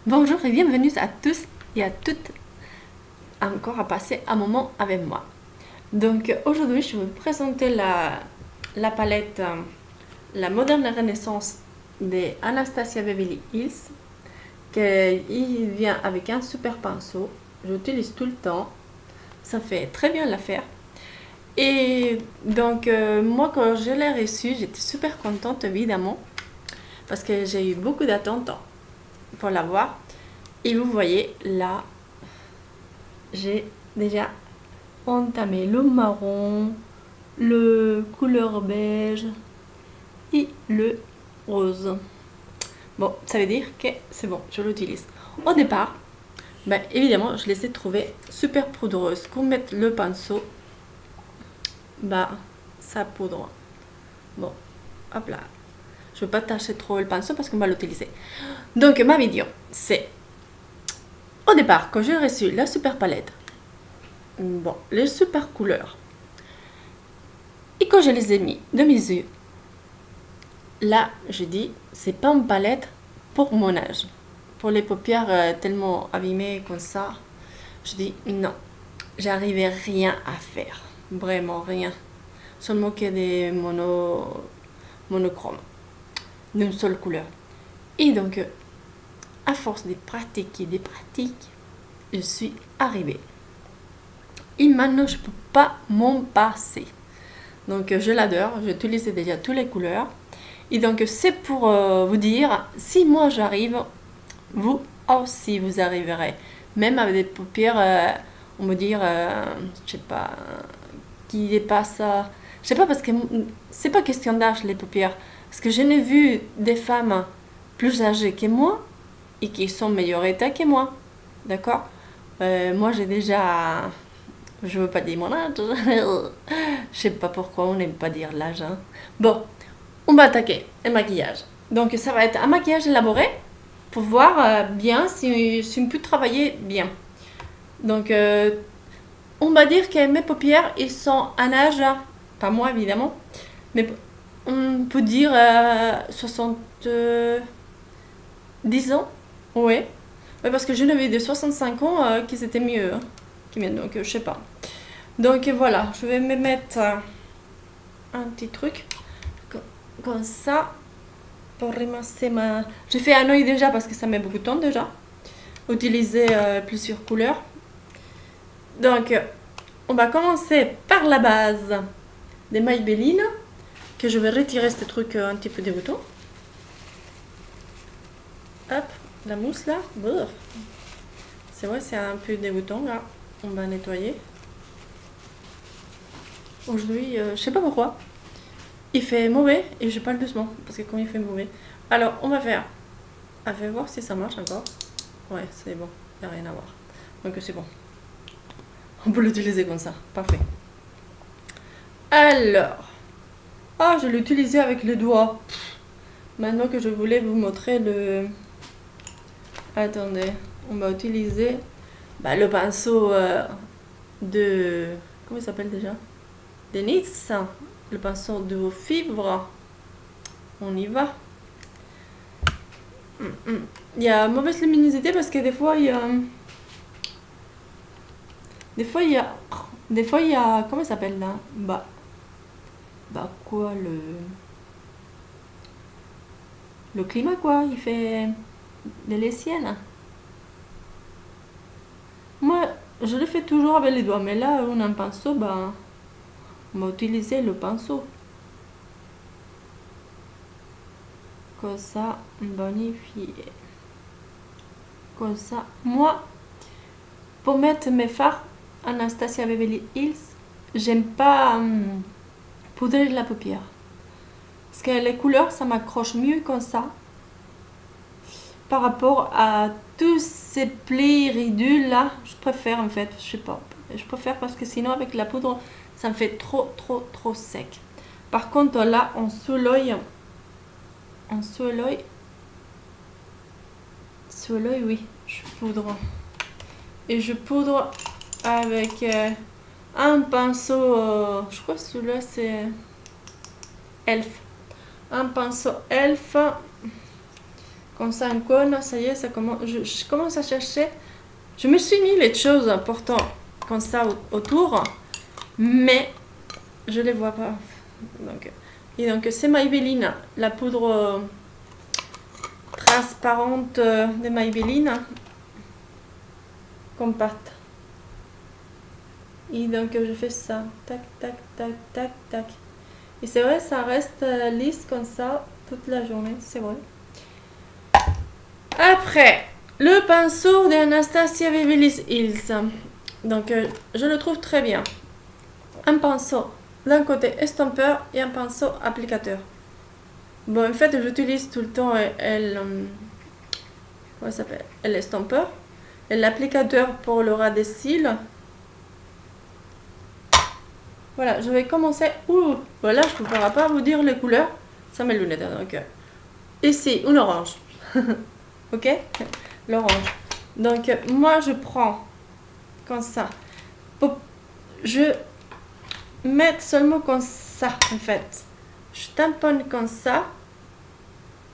Bonjour et bienvenue à tous et à toutes encore à passer un moment avec moi. Donc aujourd'hui je vais vous présenter la palette La Moderne Renaissance de Anastasia Beverly Hills. Il vient avec un super pinceau, j'utilise tout le temps, ça fait très bien l'affaire. Et donc moi quand je l'ai reçu j'étais super contente évidemment parce que j'ai eu beaucoup d'attentes pour l'avoir. Et vous voyez là, j'ai déjà entamé le marron, le couleur beige et le rose. Bon, ça veut dire que c'est bon, je l'utilise. Au départ, ben, évidemment, je les ai trouvées super poudreuses. Pour mettre le pinceau, bah, ça poudre. Bon, hop là. Je ne veux pas tâcher trop le pinceau parce qu'on va l'utiliser. Donc, ma vidéo, c'est au départ, quand j'ai reçu la super palette, bon, les super couleurs, et quand je les ai mis de mes yeux, là, je dis, c'est pas une palette pour mon âge. Pour les paupières tellement abîmées comme ça, je dis non, j'arrivais rien à faire. Vraiment rien. Seulement que des monochromes, d'une seule couleur. Et donc, à force de pratiquer, je suis arrivée. Et maintenant, je ne peux pas m'en passer. Donc, je l'adore. J'utilise déjà toutes les couleurs. Et donc, c'est pour vous dire, si moi j'arrive, vous aussi vous arriverez. Même avec des paupières, on me dire, je sais pas, qui dépassent. Je sais pas, parce que c'est pas question d'âge, les paupières. Parce que je n'ai vu des femmes plus âgées que moi et qui sont meilleur état que moi. D'accord. Moi, j'ai déjà. Je veux pas dire mon âge. Je sais pas pourquoi on n'aime pas dire l'âge. Hein. Bon, on va attaquer le maquillage. Donc, ça va être un maquillage élaboré pour voir bien si on peut travailler bien. Donc, on va dire que mes paupières, ils sont un âge, pas moi évidemment, mais on peut dire 70 ans. Ouais. Ouais, parce que je n'avais de 65 ans qui étaient mieux. Hein, donc, je sais pas. Donc, voilà, je vais me mettre un petit truc comme ça pour ramasser ma... J'ai fait un œil déjà parce que ça met beaucoup de temps déjà. Utiliser plusieurs couleurs. Donc, on va commencer par la base des Maybelline, que je vais retirer ce truc un petit peu dégoûtant. Hop, la mousse là. C'est vrai, c'est un peu dégoûtant là. On va nettoyer. Aujourd'hui, je sais pas pourquoi. Il fait mauvais et je parle doucement parce que quand il fait mauvais. Alors, on va faire. On va voir si ça marche encore. Ouais, c'est bon. Il n'y a rien à voir. Donc, c'est bon. On peut l'utiliser comme ça. Parfait. Alors. Ah, je l'ai utilisé avec le doigt. Maintenant que je voulais vous montrer le... Attendez. On va utiliser le pinceau de... Comment il s'appelle déjà? De Nice. Le pinceau de vos fibres. On y va. Il y a mauvaise luminosité parce que des fois il y a... Des fois il y a... Comment ça s'appelle là? Quoi, le climat quoi, il fait les siennes. Moi, je le fais toujours avec les doigts, mais là, on a un pinceau, on va utiliser le pinceau. Comme ça, bonifié. Comme ça. Moi, pour mettre mes fards Anastasia Beverly Hills, j'aime pas poudrer la paupière. Parce que les couleurs, ça m'accroche mieux comme ça. Par rapport à tous ces plis ridules là, je préfère en fait, je sais pas. Je préfère parce que sinon avec la poudre, ça me fait trop sec. Par contre là, en sous l'œil, oui, je poudre. Et je poudre avec un pinceau, je crois que celui-là c'est Elf. Un pinceau Elf. comme ça un cône, ça y est, ça commence, je commence à chercher. Je me suis mis les choses importantes comme ça autour, mais je les vois pas. Donc c'est Maybelline, la poudre transparente de Maybelline, compacte. Et donc je fais ça, tac, tac, tac, tac, tac. Et c'est vrai, ça reste lisse comme ça toute la journée, c'est vrai. Après, le pinceau d'Anastasia Beverly Hills. Donc je le trouve très bien. Un pinceau d'un côté estompeur et un pinceau applicateur. Bon, en fait, j'utilise tout le temps comment ça s'appelle, l'estompeur et l'applicateur pour le ras des cils. Voilà, je vais commencer. Voilà, je ne pourrai pas vous dire les couleurs. Ça mes lunettes. Donc, ici, une orange. Ok, l'orange. Donc, moi, je prends comme ça. Je mets seulement comme ça, en fait. Je tamponne comme ça.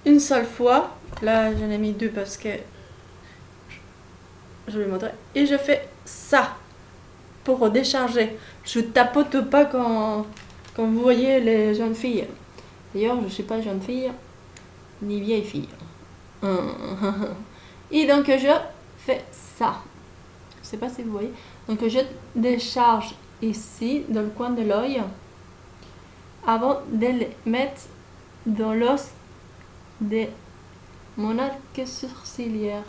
Une seule fois. Là, j'en ai mis deux parce que je vais montrer. Et je fais ça pour décharger. Je tapote pas quand vous voyez les jeunes filles. D'ailleurs, je ne suis pas jeune fille ni vieille fille. Et donc, je fais ça. Je ne sais pas si vous voyez. Donc, je décharge ici, dans le coin de l'œil, avant de les mettre dans l'os de mon arc sourcilière.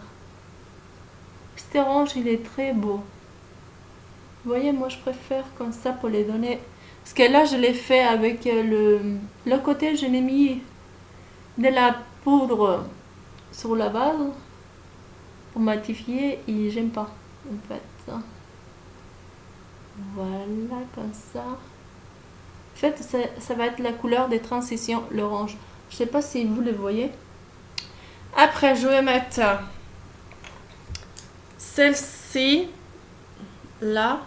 Cet orange, il est très beau. Vous voyez, moi, je préfère comme ça pour les donner. Parce que là, je l'ai fait avec le côté, je l'ai mis de la poudre sur la base pour matifier et j'aime pas, en fait. Voilà, comme ça. En fait, ça va être la couleur des transitions, l'orange. Je sais pas si vous le voyez. Après, je vais mettre celle-ci, là.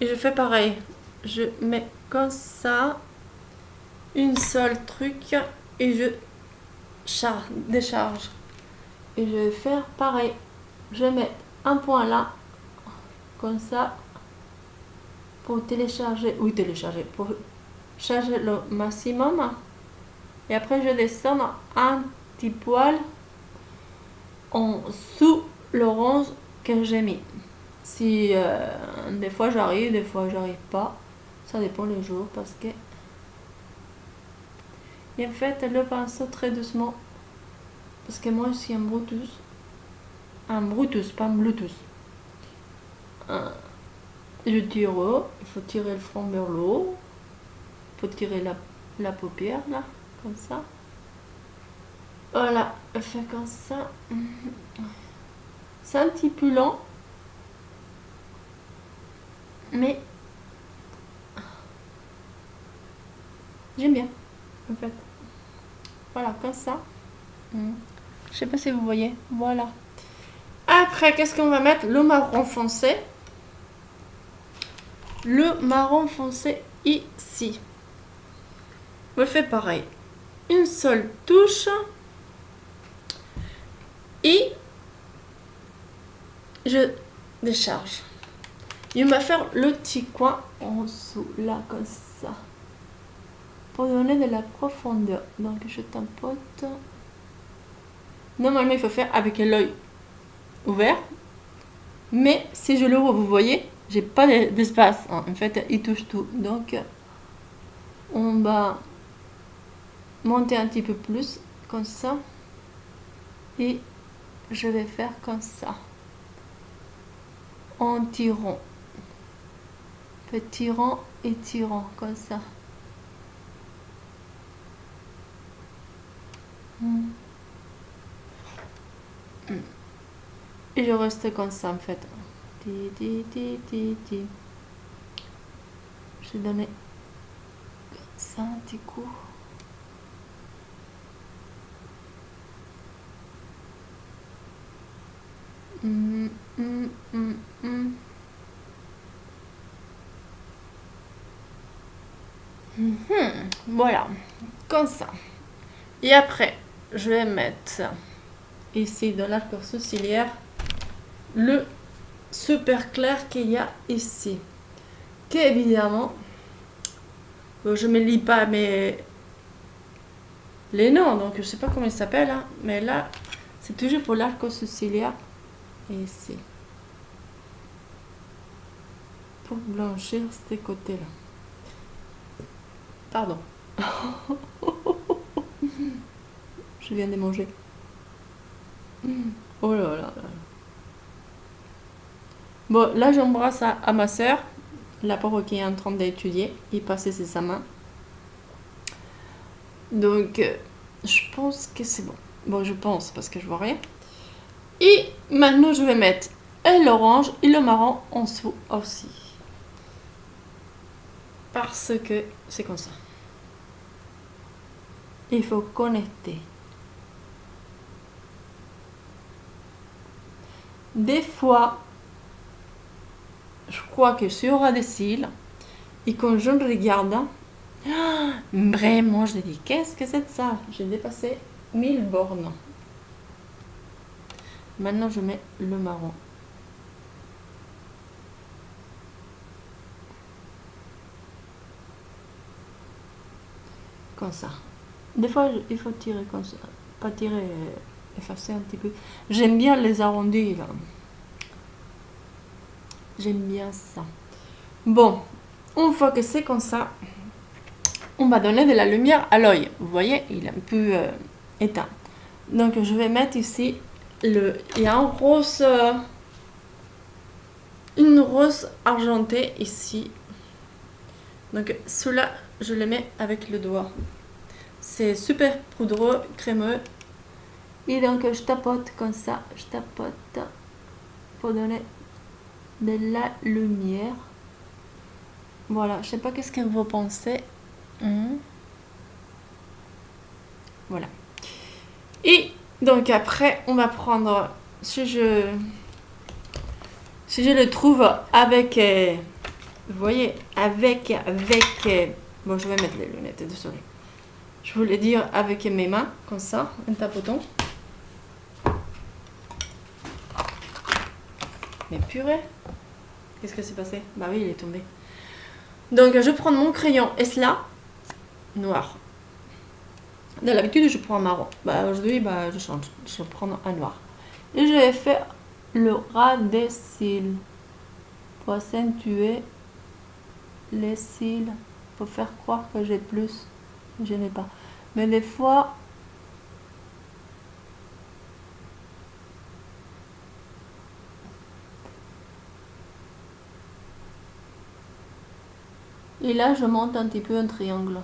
Et je fais pareil. Je mets comme ça, une seule truc, et je décharge. Et je vais faire pareil. Je mets un point là, comme ça, pour télécharger. Oui, télécharger. Pour charger le maximum. Et après, je descends un petit poil en dessous l'orange que j'ai mis. Si des fois j'arrive, des fois j'arrive pas. Ça dépend le jour parce que. Et en fait, le pinceau très doucement. Parce que moi, je suis un Brutus. Un Brutus, pas un Bluetooth. Je tire, il faut tirer le front vers le haut. Il faut tirer la paupière là, comme ça. Voilà, je fais comme ça. C'est un petit peu lent. Mais j'aime bien, en fait. Voilà, comme ça. Je sais pas si vous voyez. Voilà. Après, qu'est-ce qu'on va mettre? Le marron foncé. Le marron foncé ici. Je fais pareil. Une seule touche. Et je décharge. Il va faire le petit coin en dessous, là, comme ça. Pour donner de la profondeur. Donc, je tampote. Normalement, il faut faire avec l'œil ouvert. Mais si je l'ouvre, vous voyez, j'ai pas d'espace. En fait, il touche tout. Donc, on va monter un petit peu plus, comme ça. Et je vais faire comme ça. En tirant. Tirant et tirant, comme ça. Et je reste comme ça, en fait. Je vais donner ça un petit coup. Voilà, comme ça. Et après, je vais mettre ici dans l'arc sourcilière le super clair qu'il y a ici. Que évidemment, bon, je ne me lis pas mais les noms, donc je ne sais pas comment il s'appelle, hein, mais là, c'est toujours pour l'arc sourcilière ici. Pour blanchir ces côtés-là. Pardon. Je viens de manger. Oh là là là. Bon, là j'embrasse à ma soeur, la pauvre qui est en train d'étudier et passer ses examens. Donc, je pense que c'est bon. Bon, je pense parce que je vois rien. Et maintenant, je vais mettre l'orange et le marron en dessous aussi. Parce que c'est comme ça. Il faut connecter. Des fois, je crois que sur des cils, et quand je regarde, vraiment, je dis, qu'est-ce que c'est ça? J'ai dépassé 1000 bornes. Maintenant, je mets le marron. Comme ça. Des fois, il faut tirer comme ça. Pas tirer, effacer un petit peu. J'aime bien les arrondis, là. J'aime bien ça. Bon, une fois que c'est comme ça, on va donner de la lumière à l'œil. Vous voyez, il est un peu éteint. Donc, je vais mettre ici il y a un rose, une rose argentée ici. Donc, cela, je le mets avec le doigt. C'est super poudreux, crémeux. Et donc, je tapote comme ça. Je tapote pour donner de la lumière. Voilà, je sais pas qu'est-ce que vous pensez. Voilà. Et donc après, on va prendre, si je le trouve avec, vous voyez, avec, bon, je vais mettre les lunettes, désolé. Je voulais dire avec mes mains, comme ça, en tapotant. Mais purée, qu'est-ce que s'est passé? Bah oui, il est tombé. Donc, je prends mon crayon Esla, noir. D'habitude, je prends un marron. Bah, aujourd'hui, bah, je change. Je prends un noir. Et je vais faire le ras des cils. Pour accentuer les cils. Pour faire croire que j'ai plus. Je n'ai pas. Mais des fois... Et là, je monte un petit peu un triangle.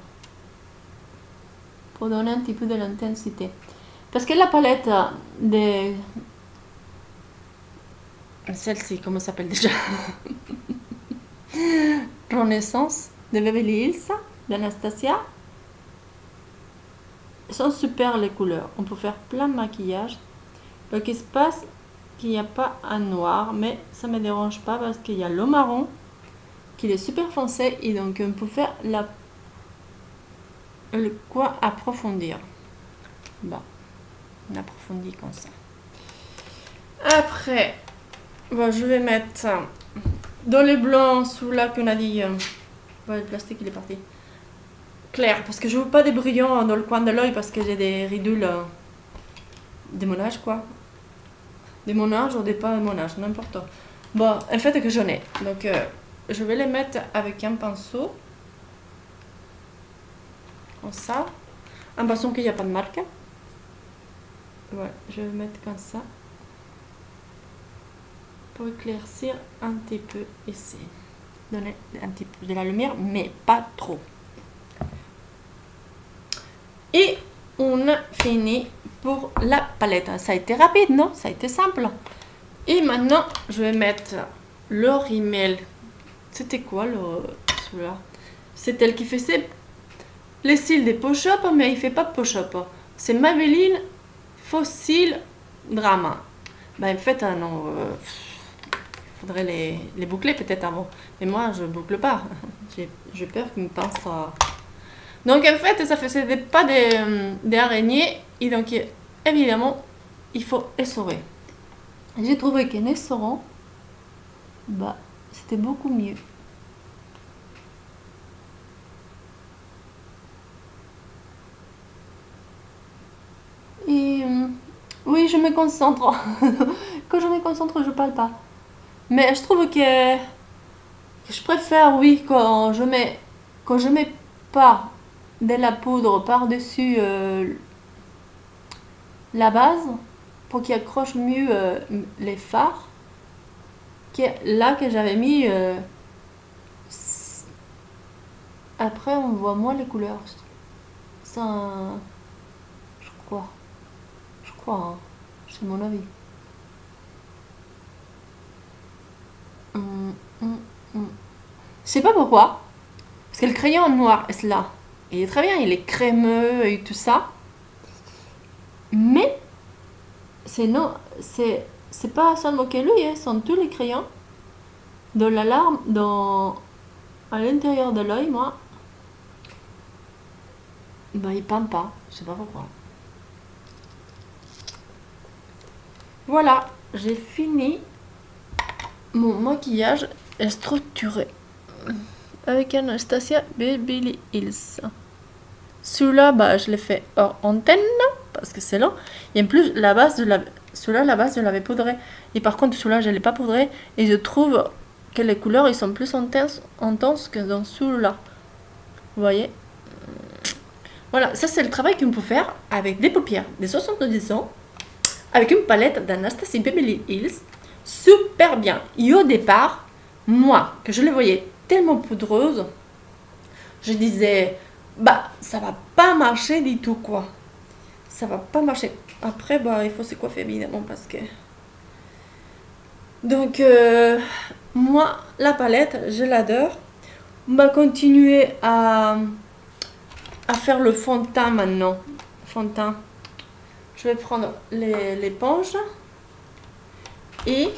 Pour donner un petit peu de l'intensité. Parce que la palette de... Celle-ci, comment ça s'appelle déjà? Renaissance de Beverly Hills, d'Anastasia. Sont super les couleurs. On peut faire plein de maquillage. Ce qui se passe, qu'il n'y a pas un noir, mais ça ne me dérange pas parce qu'il y a le marron qui est super foncé et donc on peut faire le coin approfondir. Bon, on approfondit comme ça. Après, bon, je vais mettre dans les blancs sous là qu'on a dit. Bon, le plastique il est parti. Clair, parce que je veux pas des brillants dans le coin de l'œil parce que j'ai des ridules de mon âge quoi. De mon âge ou pas de mon âge, n'importe. Bon, en fait que j'en ai. Donc je vais les mettre avec un pinceau. Comme ça. Un pinceau qu'il n'y a pas de marque. Voilà, je vais mettre comme ça. Pour éclaircir un petit peu ici. Donner un petit peu de la lumière, mais pas trop. Et on a fini pour la palette. Ça a été rapide, non? Ça a été simple. Et maintenant, je vais mettre le rímel. C'était quoi celui-là? C'est elle qui faisait les cils des push-up, mais il fait pas de push-up. C'est Maybelline Fossil Drama. Ben, en fait, non, faudrait les boucler peut-être avant. Mais moi, je boucle pas. J'ai peur qu'il me pense à... Donc en fait, ça faisait pas des araignées. Et donc, évidemment, il faut essorer. J'ai trouvé qu'en essorant, bah, c'était beaucoup mieux. Et oui, je me concentre. Quand je me concentre, je parle pas. Mais je trouve que je préfère, oui, quand je mets pas de la poudre par-dessus la base pour qu'il accroche mieux les fards que là que j'avais mis. Après, on voit moins les couleurs. Ça, je crois. Je crois, hein. C'est mon avis. Hum, hum, hum. Je sais pas pourquoi. Parce que le crayon noir est là. Il est très bien, il est crémeux et tout ça. Mais c'est non, c'est pas seulement que lui, hein, sont tous les crayons. Dans la larme, à l'intérieur de l'œil, moi, bah il peint pas. Je sais pas pourquoi. Voilà, j'ai fini mon maquillage structuré avec Anastasia Beverly Hills. Celui-là, bah, je l'ai fait hors antenne parce que c'est lent. Et en plus, celui-là, la base, je l'avais poudré. Et par contre, celui-là, je ne l'ai pas poudré. Et je trouve que les couleurs, ils sont plus intenses que dans celui-là. Vous voyez? Voilà, ça c'est le travail qu'on peut faire avec des paupières de 70 ans, avec une palette d'Anastasia Beverly Hills. Super bien. Et au départ, moi, que je les voyais tellement poudreuses, je disais, bah, ça va pas marcher du tout, quoi. Ça va pas marcher. Après, bah, il faut se coiffer, évidemment, parce que... Donc, moi, la palette, je l'adore. On va continuer à faire le fond de teint maintenant. Fond de teint. Je vais prendre l'éponge. Et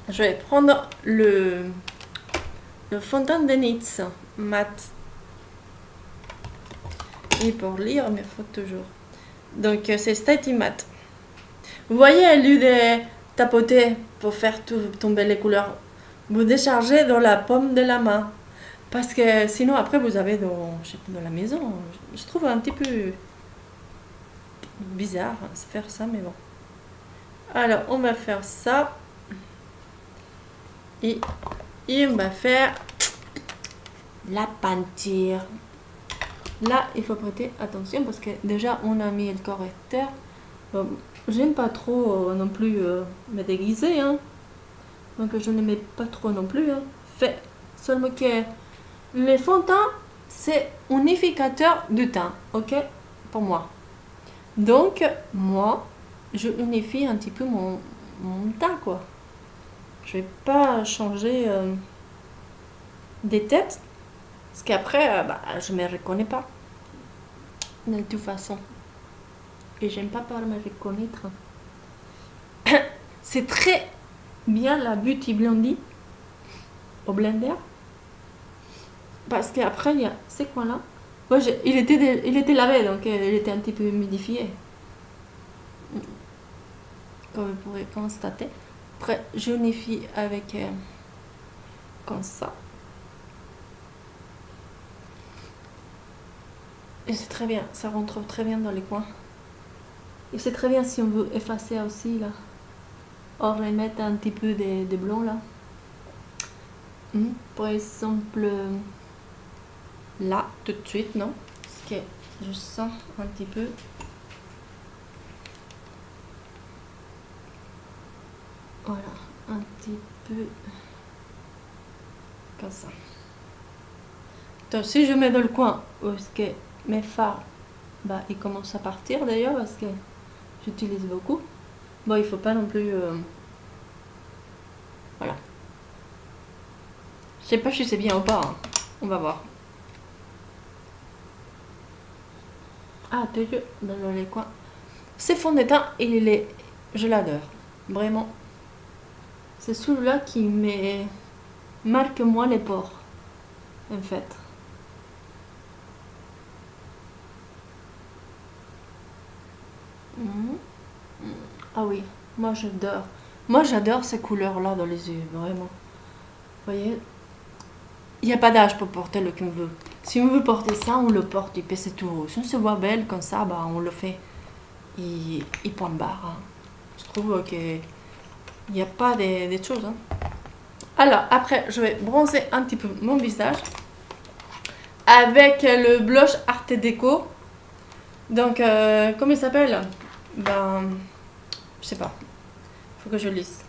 je vais prendre le fond de teint de NYX mat. Et pour lire mes fautes toujours. Donc c'est Stati Mat. Vous voyez, au lieu de tapoter pour faire tomber les couleurs, vous déchargez dans la paume de la main. Parce que sinon après vous avez dans la maison, je trouve un petit peu bizarre de faire ça, mais bon. Alors on va faire ça. Et on va faire la peinture. Là, il faut prêter attention parce que déjà, on a mis le correcteur. Bon, j'aime pas trop non plus me déguiser, hein. Donc, je ne mets pas trop non plus. Hein. Fait seulement que le fond de teint, c'est unificateur du teint, ok? Pour moi. Donc, moi, je unifie un petit peu mon teint, quoi. Je vais pas changer des têtes. Parce qu'après, bah, je me reconnais pas. De toute façon. Et j'aime pas me reconnaître. C'est très bien la Beauty Blondie au blender. Parce qu'après, il y a ces coins-là. Moi, il était lavé, donc il était un petit peu humidifié. Comme vous pourrez constater. Après, j'unifie avec comme ça. Et c'est très bien, ça rentre très bien dans les coins. Et c'est très bien si on veut effacer aussi là. Or remettre un petit peu de blanc là. Par exemple, là, tout de suite, non? Parce que je sens un petit peu. Voilà, un petit peu comme ça. Donc si je mets dans le coin, parce que mes fards, bah, ils commencent à partir d'ailleurs, parce que j'utilise beaucoup. Bon, il faut pas non plus... Voilà. Je sais pas si c'est bien ou pas, hein. On va voir. Ah, toujours dans les coins. C'est fond de teint, je l'adore. Vraiment. C'est celui-là qui me marque moins les pores, en fait. Ah oui, moi j'adore. Moi j'adore ces couleurs-là dans les yeux, vraiment. Vous voyez, il n'y a pas d'âge pour porter le qu'on veut. Si on veut porter ça, on le porte et puis c'est tout. Si on se voit belle comme ça, bah, on le fait. Et point barre. Hein. Je trouve qu'il n'y a pas des choses. Hein. Alors, après, je vais bronzer un petit peu mon visage avec le blush Arte Déco. Donc, comment il s'appelle? Ben, je sais pas. Faut que je lise.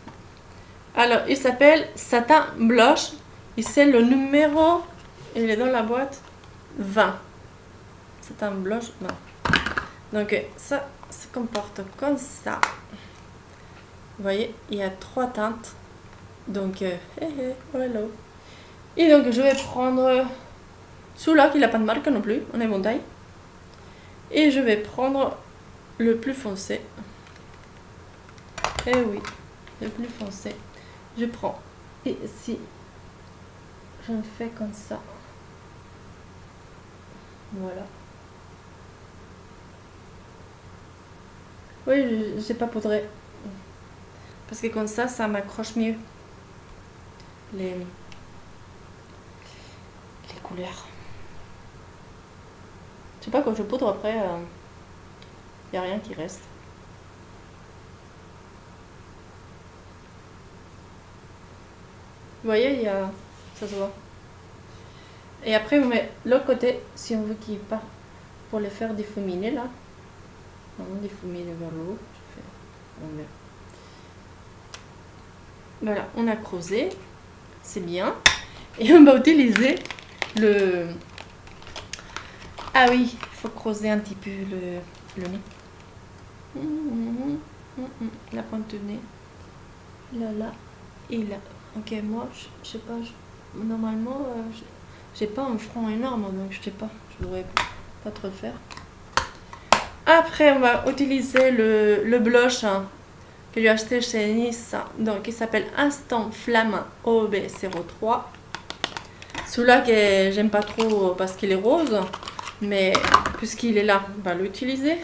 Alors, il s'appelle Satin Blush. Et c'est le numéro, il est dans la boîte, 20. Satin Blush 20. Donc, ça se comporte comme ça. Vous voyez, il y a 3 teintes. Donc, hello. Et donc, je vais prendre celui-là qui n'a pas de marque non plus. On est bon taille. Et je vais prendre le plus foncé. Eh oui, le plus foncé. Je prends. Et ici, je me fais comme ça. Voilà. Oui, j'ai pas poudré. Parce que comme ça m'accroche mieux. Les couleurs. Je sais pas, quand je poudre après, y a rien qui reste. Vous voyez, il y a... ça se voit. Et après, on met l'autre côté, si on veut qu'il part, pour les faire diffuminer là. On diffumine vers le haut. Voilà, on a creusé. C'est bien. Et on va utiliser le... Ah oui, il faut creuser un petit peu le nez. La pointe du nez. Là et là. Ok, moi, je sais pas, normalement, j'ai pas un front énorme, donc je sais pas, je devrais pas trop le faire. Après, on va utiliser le blush hein, que j'ai acheté chez Nice, donc il s'appelle Instant Flamme OB03. Celui-là que j'aime pas trop parce qu'il est rose, mais puisqu'il est là, on va l'utiliser.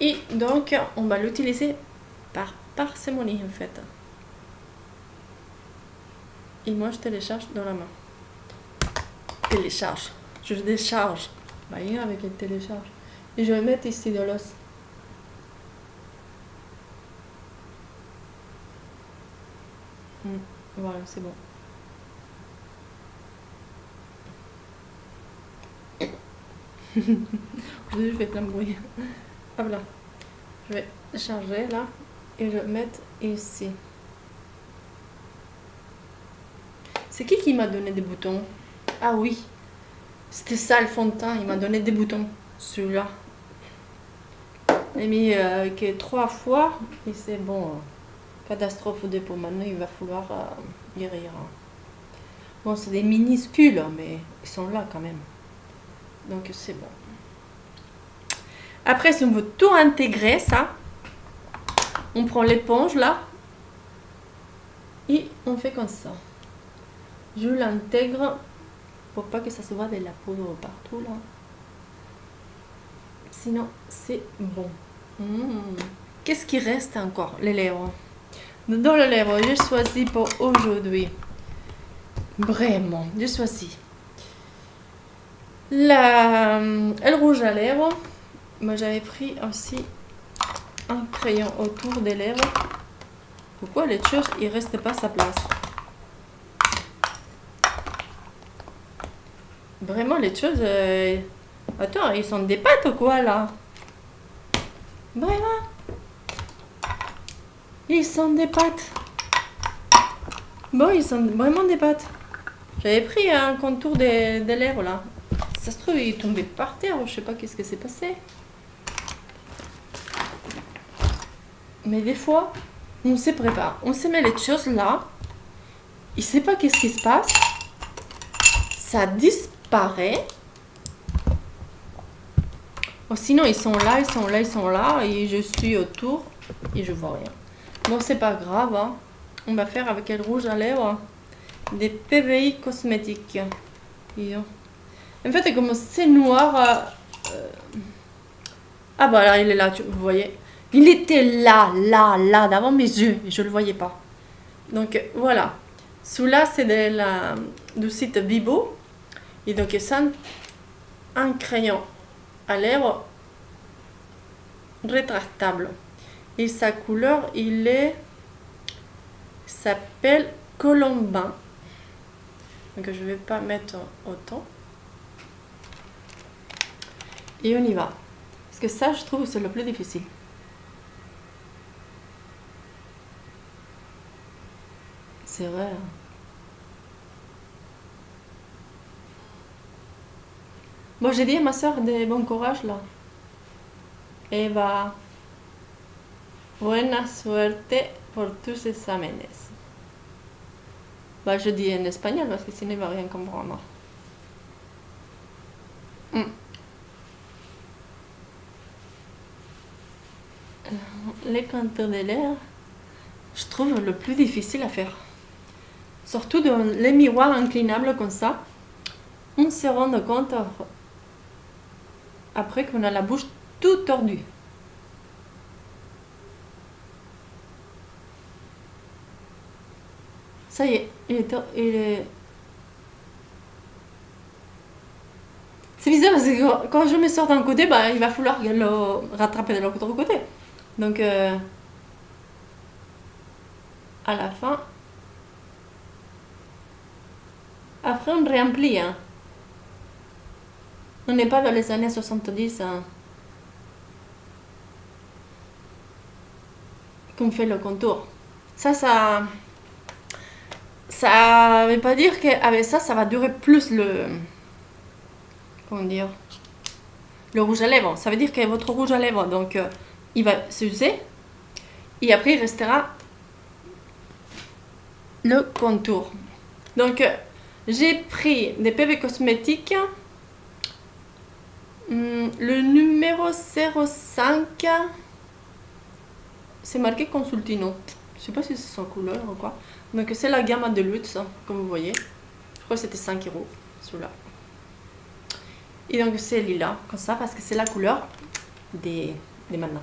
Et donc, on va l'utiliser par parcimonie en fait. Et moi, je télécharge dans la main. Télécharge. Je décharge. Bah, rien avec le télécharge. Et je vais mettre ici de l'os. Voilà, c'est bon. Je fais plein de bruit. Hop là. Je vais charger là. Et je vais mettre ici. C'est qui m'a donné des boutons? Ah oui. C'était ça le fond de teint. Il m'a donné des boutons. Celui-là. J'ai mis que 3 fois. Et c'est bon. Catastrophe au dépôt. Maintenant, il va falloir guérir. Bon, c'est des minuscules, mais ils sont là quand même. Donc, c'est bon. Après, si on veut tout intégrer, ça, on prend l'éponge, là. Et on fait comme ça. Je l'intègre pour pas que ça se voit de la poudre partout, là. Sinon, c'est bon. Qu'est-ce qui reste encore? Les lèvres. Dans les lèvres, j'ai choisi pour aujourd'hui. Vraiment, j'ai choisi le rouge à lèvres. Moi, j'avais pris aussi un crayon autour des lèvres. Pourquoi les choses, il ne reste pas sa place? Vraiment, les choses... Attends, ils sont des pâtes ou quoi, là? Vraiment? Ils sont des pâtes. Bon, ils sont vraiment des pâtes. J'avais pris un contour des lèvres, là. Ça se trouve, il est tombé par terre. Je sais pas qu'est-ce que s'est passé. Mais des fois, on se prépare. On se met les choses là. Il ne sait pas qu'est-ce qui se passe. Ça disparaît. Ou sinon, ils sont là, ils sont là, ils sont là. Et je suis autour et je vois rien. Bon, c'est pas grave. Hein. On va faire avec le rouge à lèvres des PVI cosmétiques. En fait, comme c'est noir... Ah bah là, il est là, vous voyez. Il était là, devant mes yeux, et je ne le voyais pas. Donc voilà. Celui-là, c'est du site Vibo. Et donc, c'est un crayon à lèvres rétractable. Et sa couleur, s'appelle Colombin. Donc, je ne vais pas mettre autant. Et on y va. Parce que ça, je trouve, c'est le plus difficile. C'est vrai. Bon, j'ai dit à ma soeur de bon courage là. Eva, buena suerte pour tous ces exámenes. Bah, je dis en espagnol parce que sinon il va rien comprendre. Les contours de l'air, je trouve le plus difficile à faire. Surtout dans les miroirs inclinables comme ça, on se rend compte après qu'on a la bouche toute tordue. Ça y est, il est... C'est bizarre parce que quand je me sors d'un côté, bah, il va falloir le rattraper de l'autre côté. Donc, à la fin, après on réemplit. Hein. On n'est pas dans les années 70 hein, qu'on fait le contour. Ça veut pas dire qu'avec ça, ça va durer plus comment dire, le rouge à lèvres. Ça veut dire que votre rouge à lèvres, donc, il va s'user. Et après, il restera le contour. Donc, j'ai pris des PV cosmétiques. Le numéro 05, c'est marqué Consultino. Je sais pas si c'est son couleur ou quoi. Donc, c'est la gamme de luxe, comme vous voyez. Je crois que c'était 5 euros, celui-là. Et donc, c'est lila, comme ça, parce que c'est la couleur des maintenant.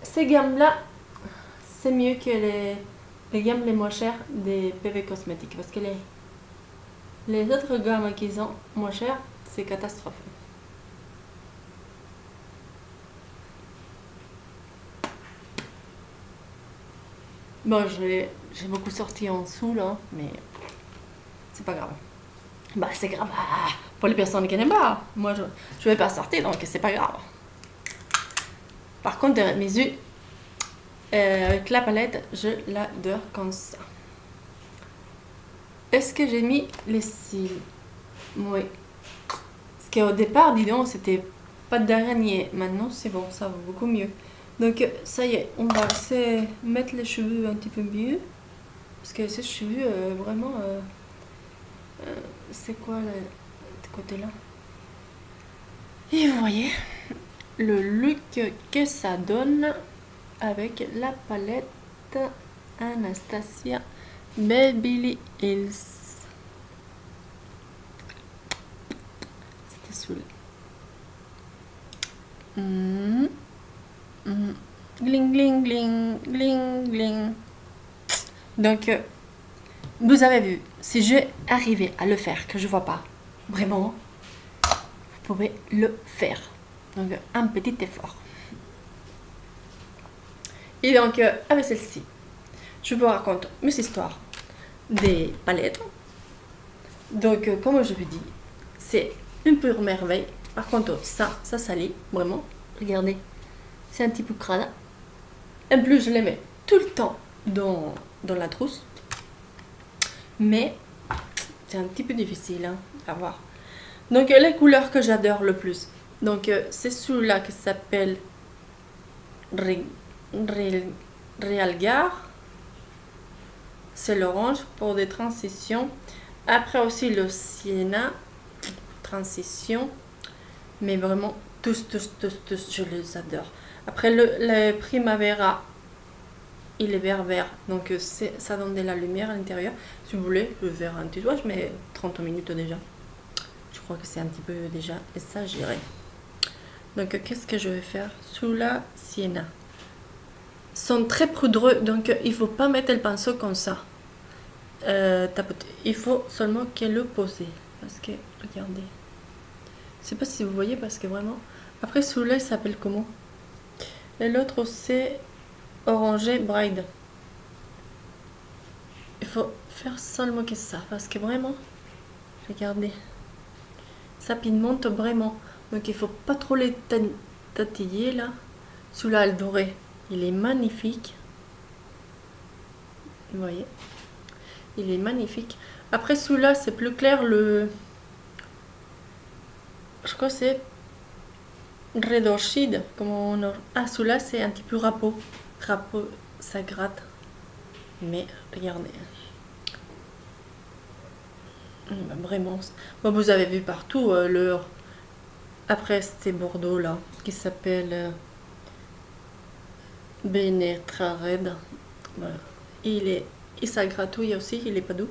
Ces gammes-là, c'est mieux que les gammes les moins chères des PV cosmétiques. Parce que les autres gammes qu'ils ont moins chères, c'est catastrophe. Bon, j'ai beaucoup sorti en dessous là, mais c'est pas grave. Bah, c'est grave pour les personnes qui n'aiment pas. Moi, je vais pas sortir, donc c'est pas grave. Par contre, mes yeux, avec la palette, je l'adore comme ça. Est-ce que j'ai mis les cils? Oui. Parce qu'au départ, dis donc, c'était pas d'araignée. Maintenant, c'est bon, ça va beaucoup mieux. Donc, ça y est, on va essayer de mettre les cheveux un petit peu mieux. Parce que ces cheveux, vraiment... c'est quoi ce côté-là? Et vous voyez le look que ça donne avec la palette Anastasia Beverly Hills. C'était celui-là. Gling, gling, gling, gling, gling. Donc, vous avez vu, si je arrivais à le faire, que je vois pas, vraiment, vous pouvez le faire. Donc, un petit effort. Et donc, avec celle-ci, je vous raconte mes histoires des palettes. Donc, comme je vous dis, c'est une pure merveille. Par contre, ça salit, vraiment. Regardez, c'est un petit peu crade. En plus, je les mets tout le temps dans la trousse. Mais c'est un petit peu difficile hein, à voir. Donc, les couleurs que j'adore le plus. Donc, c'est celui-là qui s'appelle Realgar. C'est l'orange pour des transitions. Après aussi le sienna, transition. Mais vraiment, tous, je les adore. Après le primavera, il est vert. Donc ça donne de la lumière à l'intérieur. Si vous voulez, le vert un petit doigt, je mets 30 minutes déjà. Je crois que c'est un petit peu déjà exagéré. Donc qu'est-ce que je vais faire sous la sienna? Sont très poudreux, donc il faut pas mettre le pinceau comme ça. Tapoter. Il faut seulement qu'elle le pose. Parce que, regardez. Je sais pas si vous voyez, parce que vraiment... Après, celui-là, il s'appelle comment? Et l'autre, c'est Orangé Bride. Il faut faire seulement que ça, parce que vraiment, regardez, ça pigmente vraiment. Donc, il faut pas trop les tatiller, là. Celui-là, le doré, il est magnifique. Vous voyez? Il est magnifique. Après, celui-là, c'est plus clair, le... Je crois que c'est Red Orchid. Ah, celui-là, c'est un petit peu râpeau. Râpeau, ça gratte. Mais, regardez. Vraiment. Bon, vous avez vu partout leur... Après, c'était Bordeaux, là, qui s'appelle Benetra Red. Voilà. Il ça gratouille aussi, il est pas doux.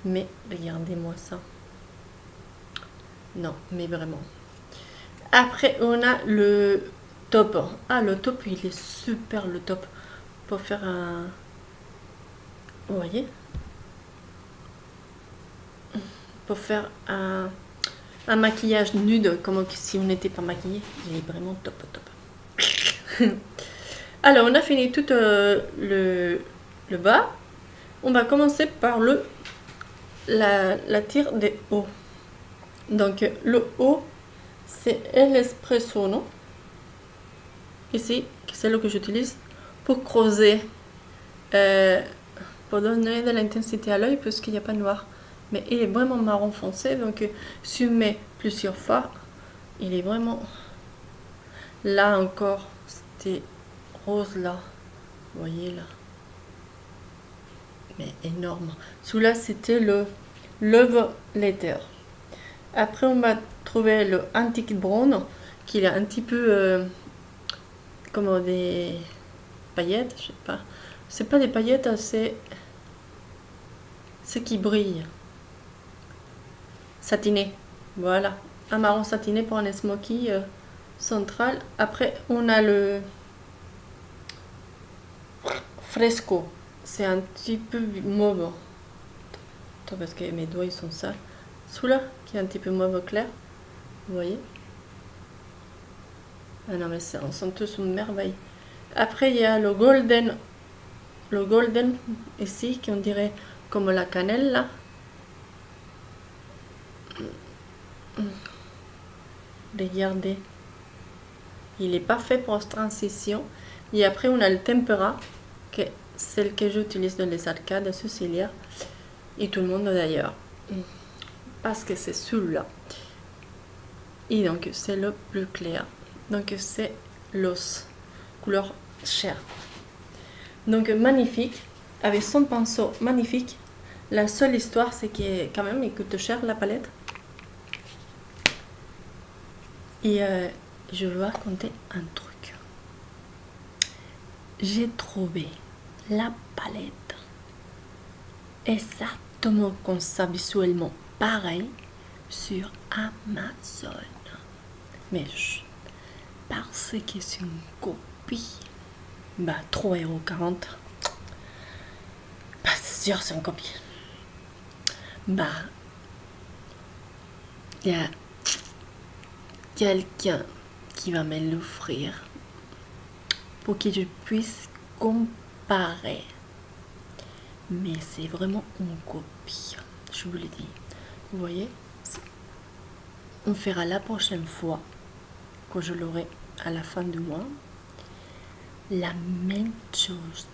Mais, regardez-moi ça. Non, mais vraiment. Après, on a le top. Ah, le top, il est super, le top. Pour faire un... Vous voyez? Pour faire un maquillage nude, comme si on n'était pas maquillé. Il est vraiment top, top. Alors, on a fini tout le bas. On va commencer par la tire des hauts. Donc, le haut, c'est l'espresso, non? Ici, c'est ce que j'utilise pour creuser, pour donner de l'intensité à l'œil, puisqu'il n'y a pas de noir. Mais il est vraiment marron foncé, donc si on met plusieurs fois, il est vraiment... Là encore, c'était rose là, vous voyez là. Mais énorme. Celui-là, c'était le Love Letter. Après, on va trouver le Antique Brown, qui est un petit peu comme des paillettes, je sais pas. C'est pas des paillettes, c'est ce qui brille. Satiné. Voilà. Un marron satiné pour un smoky central. Après, on a le Fresco. C'est un petit peu mauve. Attends, parce que mes doigts ils sont sales. Celui-là, qui est un petit peu mauve clair. Vous voyez? Ah non, mais on sent tous une merveille. Après, il y a le golden. Le golden, ici, qui on dirait comme la cannelle, là. Regardez. Il est parfait pour cette transition. Et après, on a le tempera, qui est celle que j'utilise dans les arcades sourcilières. Et tout le monde d'ailleurs. Parce que c'est celui-là. Et donc, c'est le plus clair. Donc, c'est l'os. Couleur chair. Donc, magnifique. Avec son pinceau magnifique. La seule histoire, c'est que quand même, il coûte cher la palette. Et je vais vous raconter un truc. J'ai trouvé la palette exactement comme ça, visuellement pareil, sur Amazon. Mais parce que c'est une copie, bah 3,40 €. Pas sûr, c'est une copie. Bah, il y a quelqu'un qui va me l'offrir pour que je puisse comparer. Mais c'est vraiment une copie, je vous le dis. Vous voyez, on fera la prochaine fois, quand je l'aurai à la fin du mois, la même chose,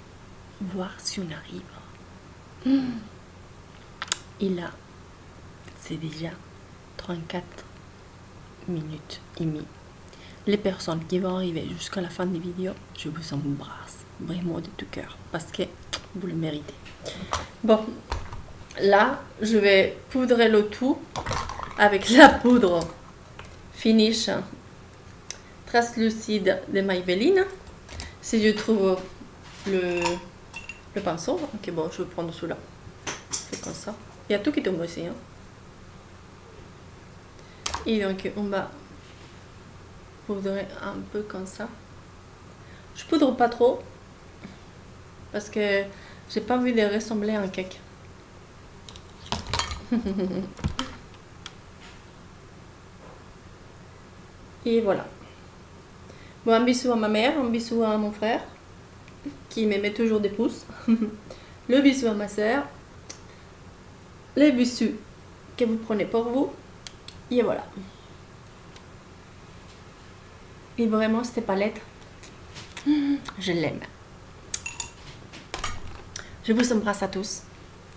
voir si on arrive. Et là, c'est déjà 34 minutes et demie. Les personnes qui vont arriver jusqu'à la fin des vidéos, je vous embrasse vraiment de tout cœur parce que vous le méritez. Bon, là, je vais poudrer le tout avec la poudre Finish translucide de Maybelline. Si je trouve le le pinceau. Ok, bon, je vais prendre celui-là. C'est comme ça. Il y a tout qui tombe aussi. Hein. Et donc, on va poudrer un peu comme ça. Je poudre pas trop. Parce que j'ai pas envie de ressembler à un cake. Et voilà. Bon, un bisou à ma mère, un bisou à mon frère, qui me met toujours des pouces. Le bisou à ma soeur. Les bisous que vous prenez pour vous. Et voilà. Et vraiment, cette palette, je l'aime. Je vous embrasse à tous.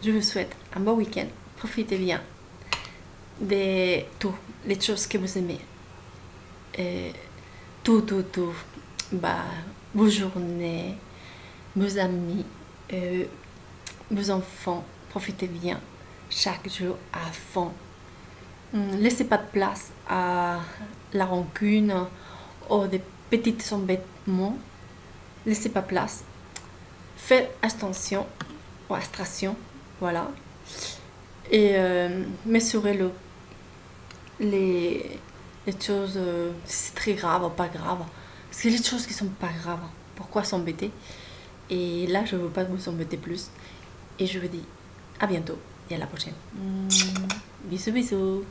Je vous souhaite un bon week-end. Profitez bien de toutes les choses que vous aimez. Et tout. Bah, vos journées, vos amis, vos enfants. Profitez bien chaque jour à fond. Laissez pas de place à la rancune ou des petits embêtements. Laissez pas place. Faites attention ou abstraction, voilà. Et mesurez les choses, si c'est très grave ou pas grave. Parce que les choses qui sont pas graves, pourquoi s'embêter? Et là, je ne veux pas vous embêter plus. Et je vous dis à bientôt et à la prochaine. Bisous.